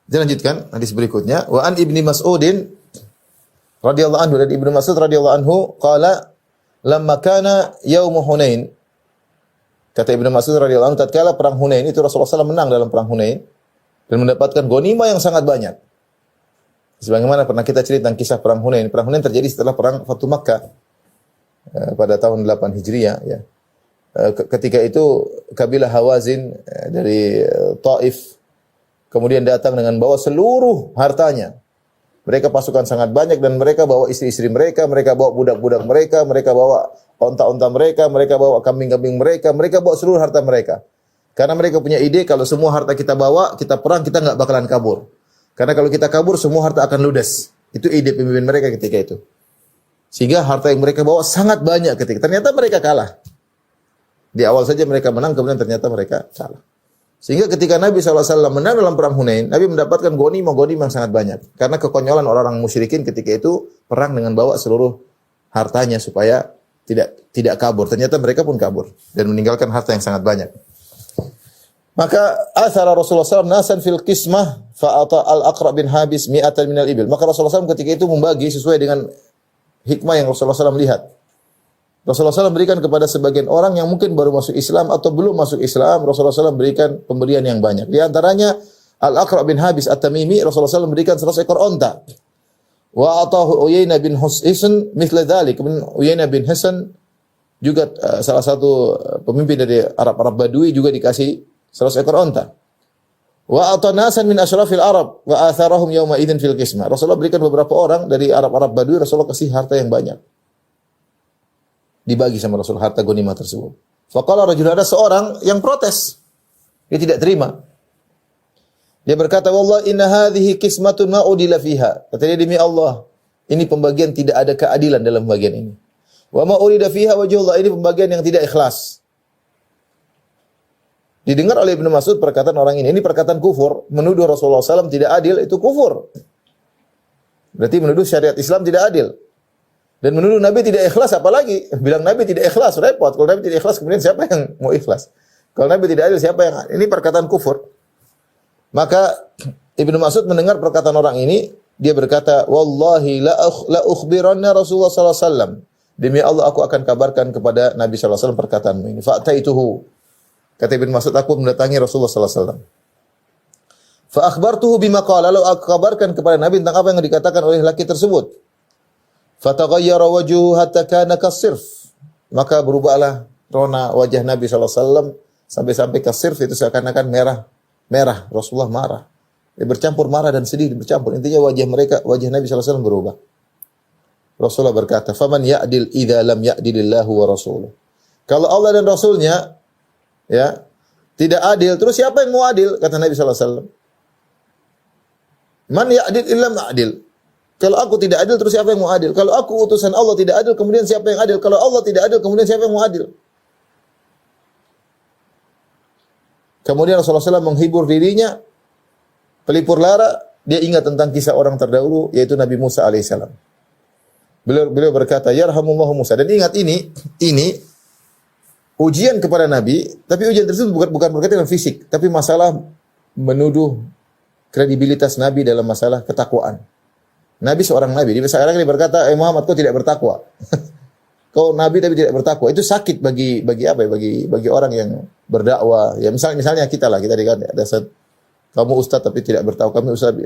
Dia lanjutkan hadis berikutnya, wa an Ibni Mas'udin radhiyallahu anhu, dari Ibnu Mas'ud radhiyallahu anhu qala lamma kana yaum Hunain. Kata Ibnu Mas'ud radhiyallahu anhu, tatkala perang Hunain itu Rasulullah SAW menang dalam perang Hunain dan mendapatkan ghanimah yang sangat banyak. Sebagaimana pernah kita cerita tentang kisah perang Hunain. Perang Hunain terjadi setelah perang Fatu Makkah pada tahun 8 Hijriah ya. Ketika itu kabilah Hawazin dari Taif kemudian datang dengan bawa seluruh hartanya. Mereka pasukan sangat banyak dan mereka bawa istri-istri mereka, mereka bawa budak-budak mereka, mereka bawa onta-onta mereka bawa kambing-kambing mereka bawa seluruh harta mereka. Karena mereka punya ide kalau semua harta kita bawa, kita perang, kita nggak bakalan kabur. Karena kalau kita kabur, semua harta akan ludes. Itu ide pemimpin mereka ketika itu. Sehingga harta yang mereka bawa sangat banyak ketika. Ternyata mereka kalah. Di awal saja mereka menang, kemudian ternyata mereka kalah. Sehingga ketika Nabi SAW menang dalam perang Hunain, Nabi mendapatkan ghanimah yang sangat banyak. Karena kekonyolan orang-orang musyrikin ketika itu perang dengan bawa seluruh hartanya supaya tidak kabur. Ternyata mereka pun kabur dan meninggalkan harta yang sangat banyak. Maka athara Rasulullah SAW nasan fil qismah fa'ata al-Aqra bin Habis mi'atan minal ibil. Maka Rasulullah SAW ketika itu membagi sesuai dengan hikmah yang Rasulullah SAW lihat. Rasulullah SAW berikan kepada sebagian orang yang mungkin baru masuk Islam atau belum masuk Islam, Rasulullah SAW berikan pemberian yang banyak. Di antaranya Al-Aqra bin Habis At-Tamimi, Rasulullah SAW berikan 100 ekor onta. Wa atahu Uyainah bin Hisn mithla dzalik. Uyainah bin Hisn juga salah satu pemimpin dari Arab Badui juga dikasih 100 ekor onta. Wa atanasan min asyrafil Arab wa atharahum yawma idzin fil qismah. Rasulullah berikan beberapa orang dari Arab Badui, Rasulullah kasih harta yang banyak. Dibagi sama Rasul harta ghanimah tersebut. Faqala rajul, ada seorang yang protes. Dia tidak terima. Dia berkata, "Wallahi inna hadhihi qismatun ma udila fiha." Kata dia, demi Allah, ini pembagian tidak ada keadilan dalam pembagian ini. Wa ma urida fiha wajhullah, ini pembagian yang tidak ikhlas. Didengar oleh Ibnu Mas'ud perkataan orang ini. Ini perkataan kufur, menuduh Rasulullah SAW tidak adil, itu kufur. Berarti menuduh syariat Islam tidak adil. Dan menuduh Nabi tidak ikhlas, apalagi bilang Nabi tidak ikhlas, repot. Kalau Nabi tidak ikhlas, kemudian siapa yang mau ikhlas? Kalau Nabi tidak adil, siapa yang... Ini perkataan kufur. Maka Ibnu Mas'ud mendengar perkataan orang ini, dia berkata, "Wallahi la ukhbiranna Rasulullah sallallahu alaihi wasallam." Demi Allah, aku akan kabarkan kepada Nabi sallallahu alaihi wasallam perkataanmu ini. Fa'taituhu. Kata Ibnu Mas'ud, aku mendatangi Rasulullah sallallahu alaihi wasallam. Fa akhbartuhu bima qala, lalu aku kabarkan kepada Nabi tentang apa yang dikatakan oleh laki tersebut. Fataghayyara wajhuhu hatta kana kasirf. Maka berubahlah rona wajah Nabi sallallahu alaihi wasallam sampai kasirf, itu seakan-akan merah. Rasulullah marah. Dia bercampur marah dan sedih, bercampur. Intinya wajah Nabi sallallahu alaihi wasallam berubah. Rasulullah berkata, "Faman ya'dil idza lam ya'dilillahu wa rasuluh." Kalau Allah dan Rasulnya ya tidak adil, terus siapa yang mau adil? Kata Nabi sallallahu alaihi wasallam. Man ya'dil illa ma'adil. Kalau aku tidak adil, terus siapa yang mau adil? Kalau aku utusan Allah tidak adil, kemudian siapa yang adil? Kalau Allah tidak adil, kemudian siapa yang mau adil? Kemudian Rasulullah SAW menghibur dirinya, pelipur lara, dia ingat tentang kisah orang terdahulu, yaitu Nabi Musa alaihissalam. Beliau berkata, "Yarhamullahu Musa." Dan ingat ini ujian kepada Nabi, tapi ujian tersebut bukan berkaitan dengan fisik, tapi masalah menuduh kredibilitas Nabi dalam masalah ketakwaan. Nabi seorang Nabi. Sekarang dia berkata, Muhammad, kau tidak bertakwa. Kau Nabi tapi tidak bertakwa. Itu sakit bagi apa ya? Bagi orang yang berdakwah. Ya misalnya kita dikatakan ada kamu ustaz tapi tidak bertakwa. Kami ustaz.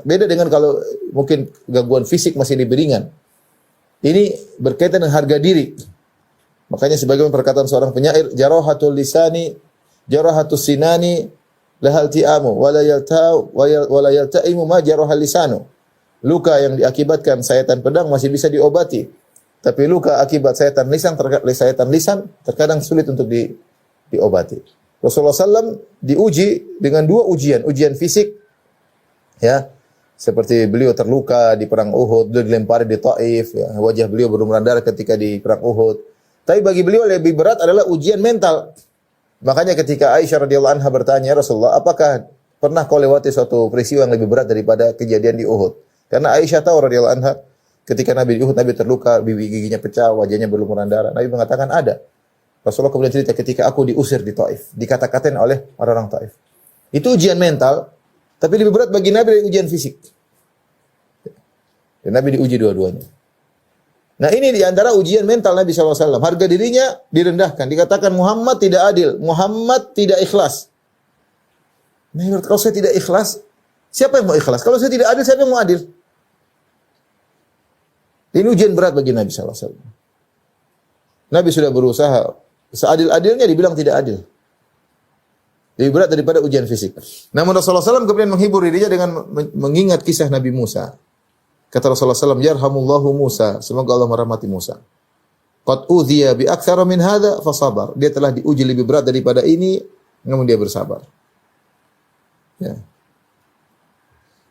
Beda dengan kalau mungkin gangguan fisik masih lebih ringan. Ini berkaitan dengan harga diri. Makanya sebagaimana perkataan seorang penyair, jarahatul lisani, jarahatus sinani, lahal ti'amu, wala yalta'imu ma jarahal lisanu. Luka yang diakibatkan sayatan pedang masih bisa diobati. Tapi luka akibat sayatan lisan terkadang sulit untuk diobati. Rasulullah SAW diuji dengan dua ujian. Ujian fisik, ya, seperti beliau terluka di perang Uhud, beliau dilempari di Taif, ya, wajah beliau berlumuran darah ketika di perang Uhud. Tapi bagi beliau lebih berat adalah ujian mental. Makanya ketika Aisyah radhiyallahu anha bertanya, Rasulullah, apakah pernah kau lewati suatu peristiwa yang lebih berat daripada kejadian di Uhud? Karena Aisyah tahu radhiyallahu anha, ketika Nabi di Uhud, Nabi terluka, bibir giginya pecah, wajahnya berlumuran darah. Nabi mengatakan ada. Rasulullah kemudian cerita ketika aku diusir di Taif, dikata-katain oleh orang-orang Taif. Itu ujian mental. Tapi lebih berat bagi Nabi dari ujian fisik. Dan Nabi diuji dua-duanya. Nah ini di antara ujian mental Nabi SAW. Harga dirinya direndahkan. Dikatakan Muhammad tidak adil. Muhammad tidak ikhlas. Nah kalau saya tidak ikhlas, siapa yang mau ikhlas? Kalau saya tidak adil, siapa yang mau adil? Ini ujian berat bagi Nabi SAW. Nabi sudah berusaha. Seadil-adilnya dibilang tidak adil. Lebih berat daripada ujian fisik. Namun Rasulullah SAW kemudian menghibur dirinya dengan mengingat kisah Nabi Musa. Kata Rasulullah SAW, Yarhamullahu Musa. Semoga Allah merahmati Musa. Qad udhiya bi aktsara min hadza fasabar. Dia telah diuji lebih berat daripada ini, namun dia bersabar. Ya.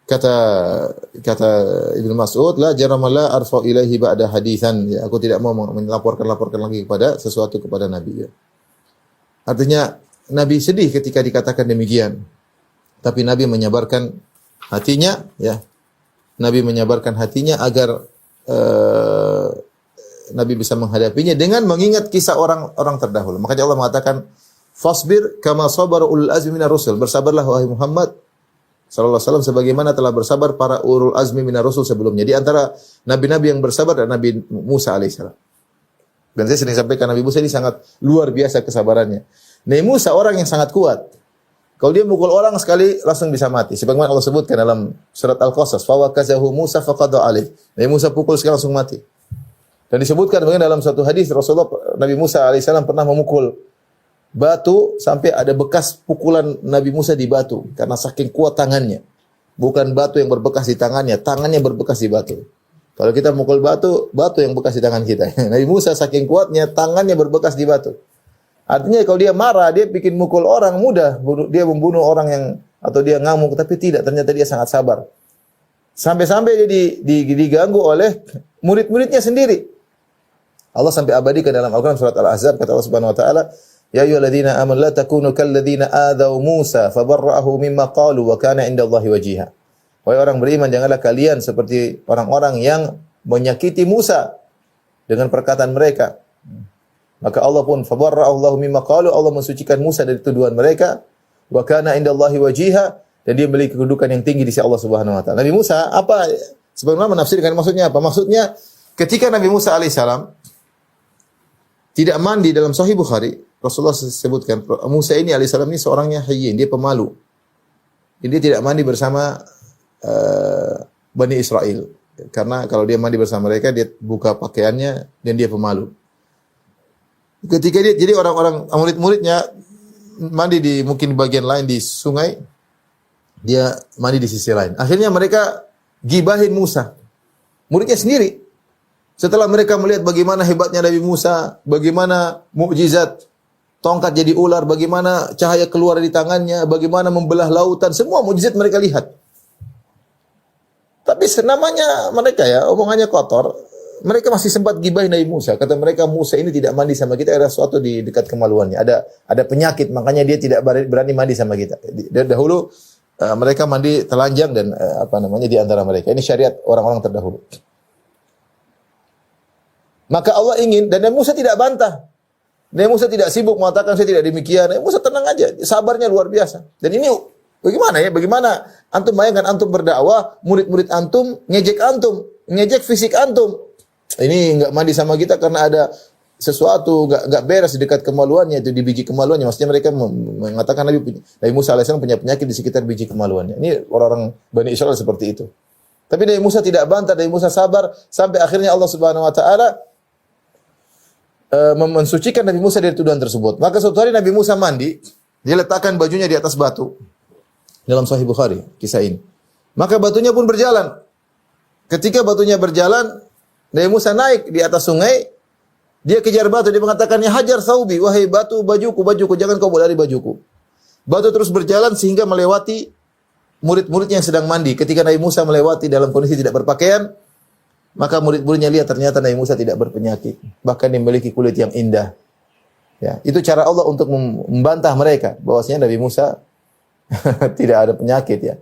Kata Ibnu Mas'ud, la jarama la arfa ilaihi ba'da haditsan. Ya, aku tidak mau melaporkan lagi kepada Nabi. Ya. Artinya Nabi sedih ketika dikatakan demikian. Tapi Nabi menyabarkan hatinya, ya. Nabi menyabarkan hatinya agar Nabi bisa menghadapinya dengan mengingat kisah orang terdahulu. Makanya Allah mengatakan, "Fasbir kama sabara ulul azmi minar rusul." Bersabarlah wahai Muhammad sallallahu alaihi wasallam sebagaimana telah bersabar para ulul azmi minar rusul sebelumnya. Di antara nabi-nabi yang bersabar adalah Nabi Musa alaihissalam. Dan saya sering sampaikan Nabi Musa ini sangat luar biasa kesabarannya. Nabi Musa orang yang sangat kuat. Kalau dia mukul orang sekali langsung bisa mati. Sebagaimana Allah sebutkan dalam surat Al-Qasas, "Fa wakazahu Musa faqada alaih." Nabi Musa pukul sekali langsung mati. Dan disebutkan dalam satu hadis Rasulullah Nabi Musa alaihissalam pernah memukul batu sampai ada bekas pukulan Nabi Musa di batu karena saking kuat tangannya. Bukan batu yang berbekas di tangannya berbekas di batu. Kalau kita mukul batu, batu yang bekas di tangan kita. Nabi Musa saking kuatnya tangannya berbekas di batu. Artinya kalau dia marah, dia bikin mukul orang mudah, dia membunuh orang yang atau dia ngamuk, tapi tidak, ternyata dia sangat sabar. Sampai-sampai dia diganggu oleh murid-muridnya sendiri. Allah sampai abadikan dalam Al-Quran surat Al-Ahzab, kata Allah Subhanahu wa taala, "Ya ayyuhalladzina amanu la takunu kalladzina adzaw Musa fabarra'ahu mimma qalu wa kana 'indallahi wajiha." Wahai orang beriman, janganlah kalian seperti orang-orang yang menyakiti Musa dengan perkataan mereka. Maka Allah pun fabarra'allahu mimma qalu, Allah mensucikan Musa dari tuduhan mereka, wa kana 'indallahi wajiha, dan dia memiliki kedudukan yang tinggi di sisi Allah Subhanahu wa taala. Nabi Musa apa sebenarnya menafsirkan maksudnya apa? Maksudnya ketika Nabi Musa alaihissalam tidak mandi dalam Sahih Bukhari, Rasulullah sebutkan Musa ini alaihissalam ini seorangnya hayyin, dia pemalu. Jadi dia tidak mandi bersama Bani Israel. Karena kalau dia mandi bersama mereka, dia buka pakaiannya dan dia pemalu. Ketika dia, jadi orang-orang murid-muridnya mandi mungkin di bagian lain di sungai, dia mandi di sisi lain. Akhirnya mereka gibahin Musa. Muridnya sendiri. Setelah mereka melihat bagaimana hebatnya Nabi Musa, bagaimana mukjizat tongkat jadi ular, bagaimana cahaya keluar dari tangannya, bagaimana membelah lautan, semua mukjizat mereka lihat. Tapi namanya mereka ya, omongannya kotor. Mereka masih sempat gibahin Nabi Musa. Kata mereka, Musa ini tidak mandi sama kita, ada sesuatu di dekat kemaluannya. Ada penyakit, makanya dia tidak berani mandi sama kita. Dahulu mereka mandi telanjang dan di antara mereka. Ini syariat orang-orang terdahulu. Maka Allah ingin, dan Nabi Musa tidak bantah. Nabi Musa tidak sibuk mengatakan saya tidak demikian. Nabi Musa tenang aja, sabarnya luar biasa. Dan ini bagaimana ya? Bagaimana antum bayangkan antum berdakwah, murid-murid antum ngejek fisik antum. Ini enggak mandi sama kita karena ada sesuatu enggak beres di dekat kemaluannya, itu di biji kemaluannya. Maksudnya mereka mengatakan Nabi Musa alaihissalam punya penyakit di sekitar biji kemaluannya. Ini orang-orang Bani Israel seperti itu. Tapi Nabi Musa tidak bantah, Nabi Musa sabar sampai akhirnya Allah Subhanahu wa taala mensucikan Nabi Musa dari tuduhan tersebut. Maka suatu hari Nabi Musa mandi, dia letakkan bajunya di atas batu. Dalam Sahih Bukhari kisah ini. Maka batunya pun berjalan. Ketika batunya berjalan, Nabi Musa naik di atas sungai, dia kejar batu, dia mengatakan, "Ya hajar saubi, wahai batu, bajuku, jangan kau lari bajuku." Batu terus berjalan sehingga melewati murid-muridnya yang sedang mandi. Ketika Nabi Musa melewati dalam kondisi tidak berpakaian, maka murid-muridnya lihat ternyata Nabi Musa tidak berpenyakit, bahkan dia memiliki kulit yang indah. Ya, itu cara Allah untuk membantah mereka bahwasanya Nabi Musa tidak ada penyakit ya.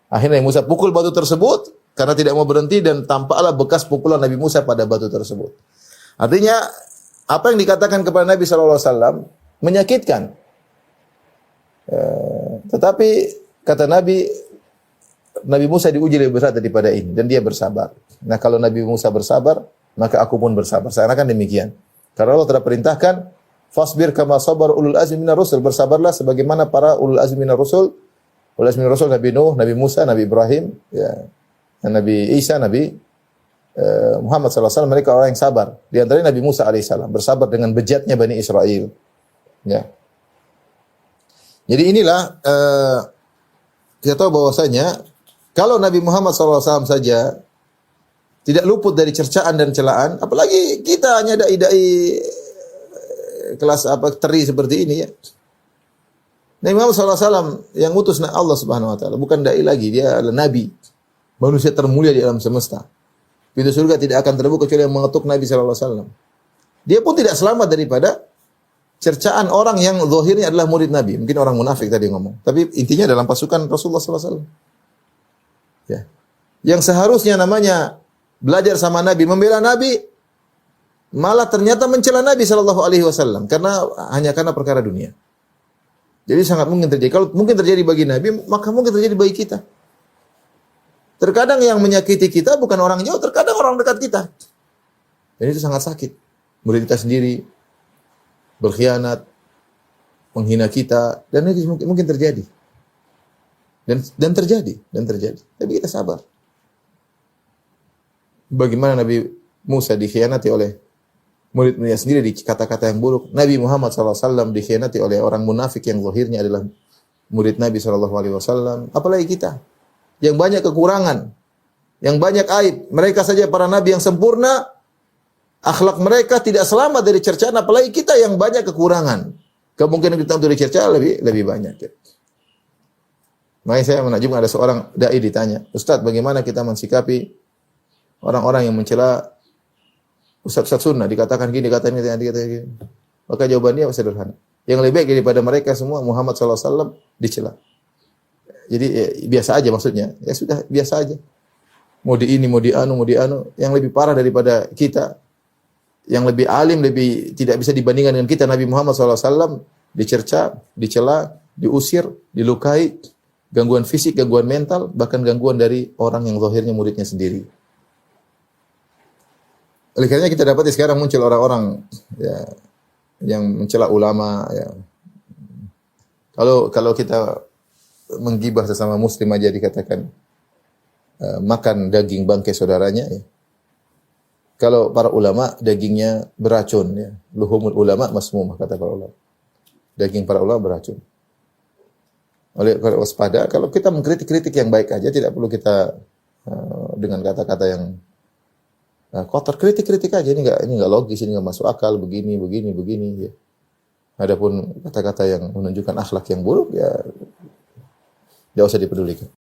Akhirnya Nabi Musa pukul batu tersebut karena tidak mau berhenti dan tampaklah bekas pukulan Nabi Musa pada batu tersebut. Artinya apa yang dikatakan kepada Nabi SAW menyakitkan. Tetapi kata Nabi, Nabi Musa diuji lebih berat daripada ini dan dia bersabar. Nah, kalau Nabi Musa bersabar, maka aku pun bersabar. Seakan-akan demikian. Karena Allah telah perintahkan, fasbir kama sabar ulul azmi minar rusul, bersabarlah sebagaimana para ulul azmi minar rusul. Ulul azmi minar rusul Nabi Nuh, Nabi Musa, Nabi Ibrahim, ya, Nabi Isa, Nabi Muhammad SAW, mereka orang yang sabar. Di antaranya Nabi Musa alaihissalam bersabar dengan bejatnya Bani Israel. Ya. Jadi inilah kita tahu bahwasanya kalau Nabi Muhammad SAW saja tidak luput dari cercaan dan celaan, apalagi kita hanya dai-dai kelas teri seperti ini ya. Nabi Muhammad SAW yang utus Allah Subhanahu Wa Taala bukan dai lagi, dia adalah Nabi, manusia termulia di alam semesta. Pintu surga tidak akan terbuka kecuali yang mengetuk Nabi SAW. Dia pun tidak selamat daripada cercaan orang yang zahirnya adalah murid Nabi. Mungkin orang munafik tadi ngomong. Tapi intinya dalam pasukan Rasulullah SAW. Ya. Yang seharusnya namanya belajar sama Nabi, membela Nabi, malah ternyata mencela Nabi SAW. Hanya karena perkara dunia. Jadi sangat mungkin terjadi. Kalau mungkin terjadi bagi Nabi, maka mungkin terjadi bagi kita. Terkadang yang menyakiti kita bukan orang jauh, terkadang orang dekat kita. Dan itu sangat sakit. Murid kita sendiri berkhianat, menghina kita, dan itu mungkin terjadi. Dan terjadi. Tapi kita sabar. Bagaimana Nabi Musa dikhianati oleh murid-muridnya sendiri di kata-kata yang buruk. Nabi Muhammad SAW dikhianati oleh orang munafik yang zahirnya adalah murid Nabi SAW. Apalagi kita yang banyak kekurangan, yang banyak aib. Mereka saja para nabi yang sempurna, akhlak mereka tidak selamat dari cercaan, apalagi kita yang banyak kekurangan. Kemungkinan kita untuk dicerca lebih banyak. Ya. Makanya saya menakjub ada seorang dai ditanya, Ustaz, bagaimana kita mensikapi orang-orang yang mencela Ustaz sunnah, dikatakan gini, dikatakan gini. Maka jawaban dia sederhana. Yang lebih baik daripada mereka semua Muhammad SAW dicela. Jadi biasa aja maksudnya. Ya sudah, biasa aja. Mau di ini, mau di anu. Yang lebih parah daripada kita, yang lebih alim, lebih tidak bisa dibandingkan dengan kita, Nabi Muhammad SAW, dicerca, dicela, diusir, dilukai, gangguan fisik, gangguan mental, bahkan gangguan dari orang yang zahirnya muridnya sendiri. Oleh karenanya kita dapati sekarang muncul orang-orang ya, yang mencela ulama. Ya. Kalau kita menggibah sesama muslim aja dikatakan makan daging bangkai saudaranya ya. Kalau para ulama dagingnya beracun ya. Luhumul ulama masmumah kata para ulama. Daging para ulama beracun. Oleh karena waspada, kalau kita mengkritik-kritik yang baik aja, tidak perlu kita dengan kata-kata yang kotor, kritik-kritik aja, ini enggak logis, ini enggak masuk akal, begini ya. Adapun kata-kata yang menunjukkan akhlak yang buruk ya enggak usah dipedulikan.